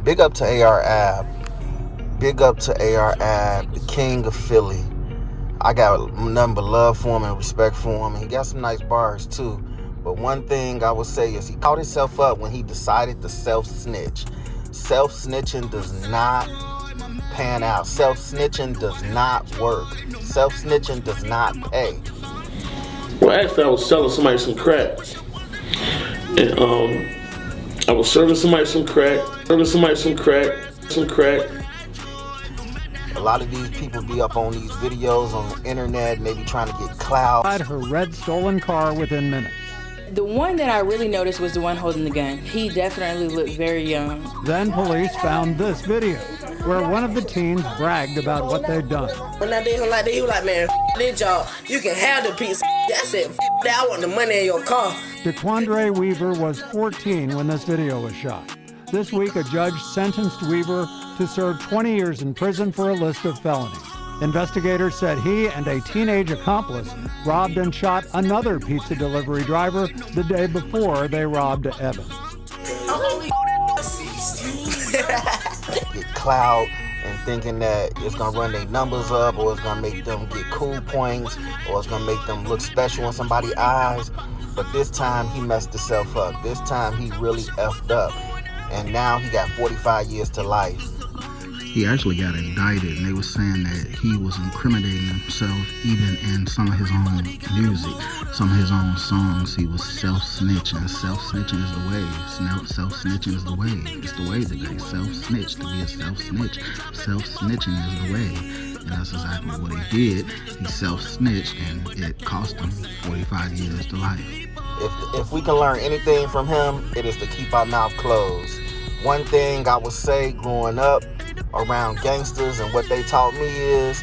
Big up to AR Ab. Big up to AR Ab, the king of Philly. I got nothing but love for him and respect for him. He got some nice bars too. But one thing I would say is he caught himself up when he decided to self-snitch. Self-snitching does not pan out. Self-snitching does not work. Self-snitching does not pay. Well, actually, I was selling somebody some crack. And I was serving somebody some crack, some crack. A lot of these people be up on these videos on the internet and they be trying to get clout. Her red stolen car within minutes. The one that I really noticed was the one holding the gun. He definitely looked very young. Then police found this video where one of the teens bragged about what they'd done. When I did him like that, he was like, man, this job, you can have the piece. That's it. That I want the money in your car. DeQuandre Weaver was 14 when this video was shot. This week, a judge sentenced Weaver to serve 20 years in prison for a list of felonies. Investigators said he and a teenage accomplice robbed and shot another pizza delivery driver the day before they robbed Evans. Get clout and thinking that it's gonna run their numbers up, or it's gonna make them get cool points, or it's gonna make them look special in somebody's eyes. But this time he messed himself up. This time he really effed up. And now he got 45 years to life. He actually got indicted, and they were saying that he was incriminating himself even in some of his own music, some of his own songs. He was self-snitching. Self-snitching is the way. Self-snitching is the way. It's the way today. Self-snitch, to be a self-snitch. Self-snitching is the way. And that's exactly what he did. He self-snitched, and it cost him 45 years to life. If we can learn anything from him, it is to keep our mouth closed. One thing I would say growing up around gangsters and what they taught me is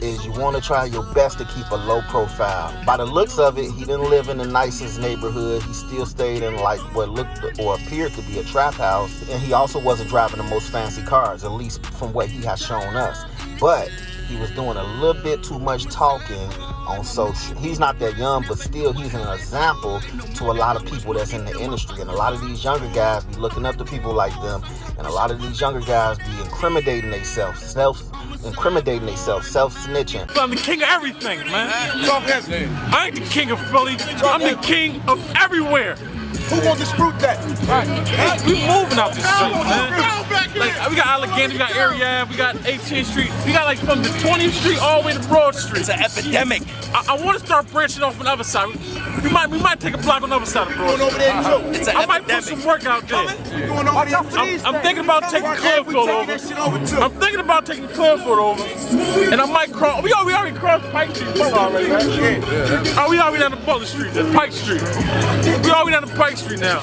you want to try your best to keep a low profile. By the looks of it, he didn't live in the nicest neighborhood. He still stayed in like what looked or appeared to be a trap house. And he also wasn't driving the most fancy cars, at least from what he has shown us. But he was doing a little bit too much talking on social. He's not that young, but still he's an example to a lot of people that's in the industry. And a lot of these younger guys be looking up to people like them. And a lot of these younger guys be incriminating themselves, self-incriminating themselves, self-snitching. I'm the king of everything, man. I ain't the king of Philly. I'm the king of everywhere. Who gonna dispute that? Right. We moving out this street, man. Like, we got Allegheny, we got Area Ave, we got 18th Street. We got like from the 20th Street all the way to Broad Street. It's an epidemic. I want to start branching off on the other side. We might take a block on the other side of Broad Going over there too. Street. It's an I might epidemic. put some work out there. You going over there? I'm thinking about taking Clearfield over. I'm thinking about taking Clearfield over. And I might cross. We already crossed Pike Street already, right? Oh, we already down to Butler Street, then Pike Street. We already down to Pike Street now.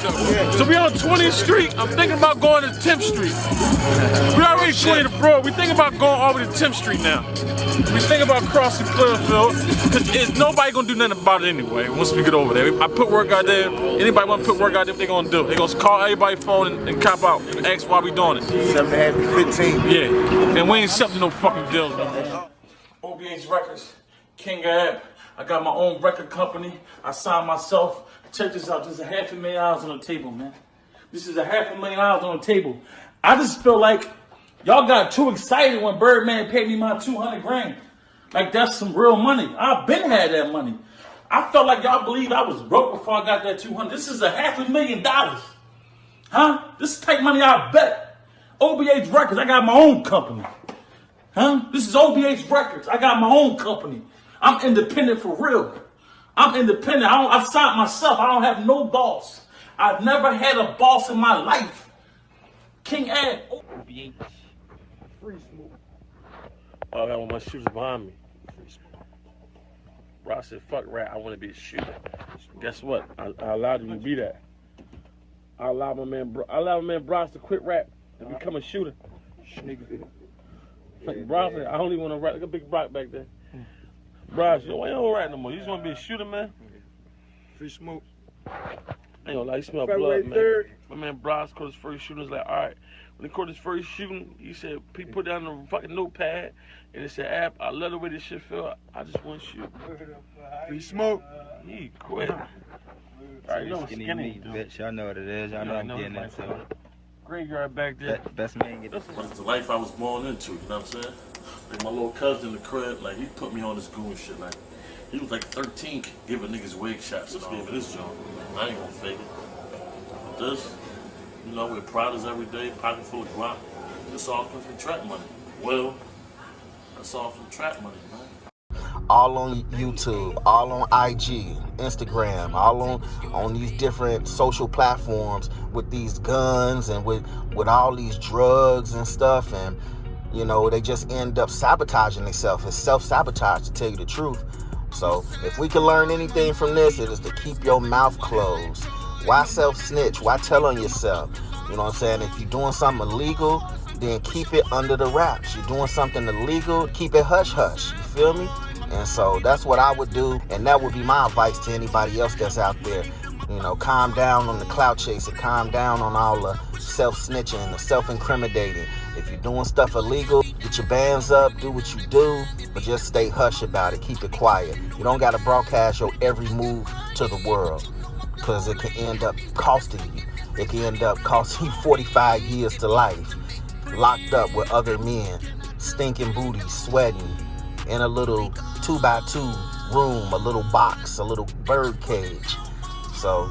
So we on 20th Street. I'm thinking about going to 10th Street. We already cleared the Broad. We thinking about going all the way to 10th Street now. We think about crossing Clearfield, because nobody gonna do nothing about it anyway once we get over there. I put work out there. Anybody want to put work out there, what they gonna do? They gonna call everybody's phone and cop out and ask why we doing it. 7.5 to 15. Yeah, and we ain't accepting no fucking deals no more. OBH Records, King of App. I got my own record company. I signed myself. Check this out. There's a $500,000 on the table, man. This is a $500,000 on the table. I just feel like y'all got too excited when Birdman paid me my 200 grand. Like that's some real money. I've been had that money. I felt like y'all believed I was broke before I got that 200. This is a $500,000. Huh? This is type money I bet. OBH Records, I got my own company. Huh? This is OBH Records. I got my own company. I'm independent for real. I'm independent. I signed myself. I don't have no boss. I've never had a boss in my life. King Ad. OBH. Free smoke. Oh, I got one of my shooters behind me. Bro, I said, fuck rap, I want to be a shooter. Guess what? I allowed him to be that. I allowed my man Bryce to quit rap and become a shooter. Like Bryce, I don't even want to rap. Look at Big Brock back there. Bryce, you don't rap no more. You just want to be a shooter, man? Free smoke. I ain't gonna lie, you smell February blood, 3rd. man. My man Bryce caught his first shooting. He was like, all right. When he caught his first shooting, he said, he put down the fucking notepad and he said, App, I love the way this shit feel. I just want to shoot. Free smoke. He quit. All right, you know skinny meat, bitch. Y'all know what it is. Y'all know I'm getting into it. graveyard back there. Best man get This was the life I was born into, you know what I'm saying? Like my little cousin in the crib, like he put me on this goon shit. Like he was like 13, giving niggas wig shots. Let's give it this joint. I ain't gonna fake it. But this, you know, with Pradas every day, pocket full of guap. This all comes from trap money. Well, that's all from trap money, man. All on YouTube, all on IG, Instagram, all on these different social platforms with these guns and with all these drugs and stuff, and you know, they just end up sabotaging themselves. It's self-sabotage, to tell you the truth. So if we can learn anything from this, it is to keep your mouth closed. Why self-snitch? Why tell on yourself? You know what I'm saying? If you're doing something illegal, then keep it under the wraps. You're doing something illegal, keep it hush-hush. You feel me? And so that's what I would do, and that would be my advice to anybody else that's out there. You know, calm down on the clout chasing, calm down on all the self-snitching, the self-incriminating. If you're doing stuff illegal, get your bands up, do what you do, but just stay hush about it, keep it quiet. You don't gotta broadcast your every move to the world, because it can end up costing you. It can end up costing you 45 years to life, locked up with other men, stinking booties, sweating, in a little 2x2 room, a little box, a little bird cage. So,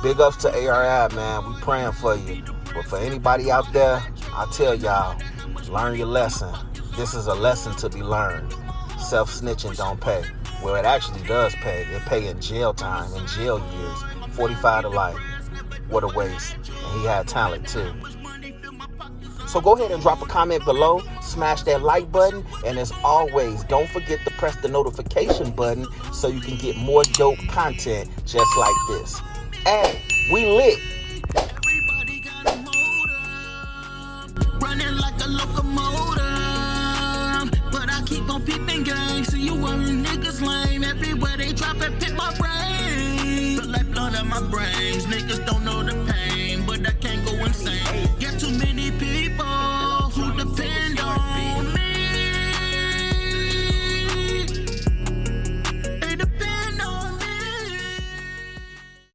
big ups to ARI, man. We praying for you. But for anybody out there, I tell y'all, learn your lesson. This is a lesson to be learned. Self-snitching don't pay. Well, it actually does pay. It pay in jail time, in jail years. 45 to life. What a waste. And he had talent too. So go ahead and drop a comment below, smash that like button, and as always, don't forget to press the notification button so you can get more dope content just like this. Hey, we lit. Running like a locomotive, but I keep on peeping game. So you worry niggas lame. Everywhere they drop it, pit my brain. Feel like blood in my brains. Niggas